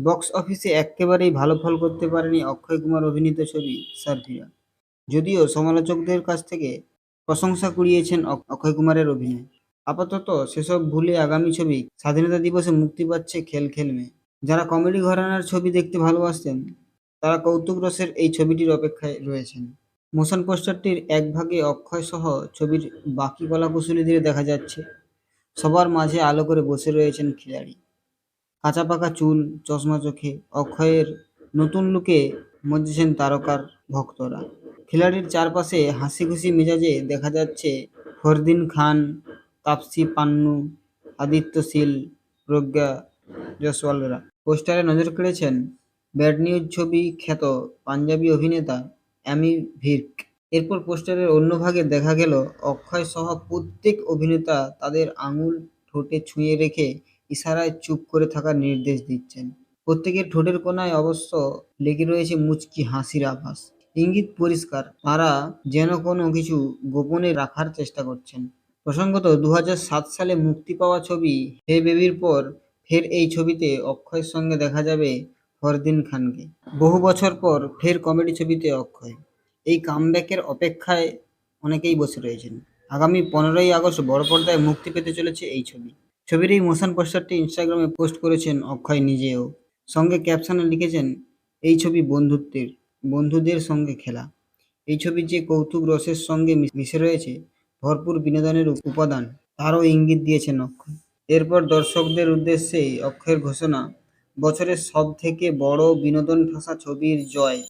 Box অফিসে এক্কেবারেই ভালো ফল করতে পারেনি অক্ষয় কুমার অভিনীত ছবি সারথিয়া। যদিও সমালোচকদের কাছ থেকে প্রশংসা কুড়িয়েছেন অক্ষয় কুমারের অভিনয়। আপাতত সেসব ভুলে আগামী ছবি স্বাধীনতা দিবসে মুক্তি পাচ্ছে খেল খেল মে। যারা কমেডি ঘরানার ছবি দেখতে ভালোবাসতেন তারা কৌতুক রসের এই ছবিটির অপেক্ষায় রয়েছেন। মোশন পোস্টারটির এক ভাগে অক্ষয় সহ ছবির বাকি কলাকুশলীদের দেখা যাচ্ছে। সবার মাঝে আলো করে বসে রয়েছেন খিলাড়ি। কাঁচা পাকা চুল, চশমা চোখে অক্ষয়ের নতুন লুকে মজেছেন তারকার ভক্তরা। খিলাড়ির চারপাশে হাসিখুশি মেজাজে দেখা যাচ্ছে ফরদিন খান, তাপসী পান্নু, আদিত্য শীল, প্রজ্ঞা জয়সওয়ালরা। পোস্টারে নজর কেড়েছেন ব্যাড নিউজ ছবি খ্যাত পাঞ্জাবি অভিনেতা অ্যামি ভির্ক। এরপর পোস্টারের অন্য ভাগে দেখা গেল অক্ষয় সহ প্রত্যেক অভিনেতা তাদের আঙুল ঠোঁটে ছুঁয়ে রেখে ইশারায় চুপ করে থাকার নির্দেশ দিচ্ছেন। প্রত্যেকের ঠোঁটের কোণায় অবশ্য লেগে রয়েছে মুচকি হাসির আভাস। ইঙ্গিত পরিষ্কার, তারা যেন কোনো কিছু গোপনে রাখার চেষ্টা করছেন। প্রসঙ্গত 2007 সালে মুক্তি পাওয়া ছবি হে বেবির পর ফের এই ছবিতে অক্ষয়ের সঙ্গে দেখা যাবে ফরদিন খানকে। বহু বছর পর ফের কমেডি ছবিতে অক্ষয়। এই কামব্যাকের অপেক্ষায় অনেকেই বসে রয়েছেন। আগামী 15ই আগস্ট বড় পর্দায় মুক্তি পেতে চলেছে এই ছবি। ছবির এই মোশন পোস্টারটি ইনস্টাগ্রামে পোস্ট করেছেন অক্ষয় নিজেও। সঙ্গে ক্যাপশনে লিখেছেন, এই ছবি বন্ধুত্বের, বন্ধুদের সঙ্গে খেলা। এই ছবি যে কৌতুক রসের সঙ্গে মিশে রয়েছে ভরপুর বিনোদনের উপাদান তারও ইঙ্গিত দিয়েছেন অক্ষয়। এরপর দর্শকদের উদ্দেশ্যেই অক্ষয়ের ঘোষণা, বছরের সব থেকে বড় বিনোদন ঠাসা ছবির জয়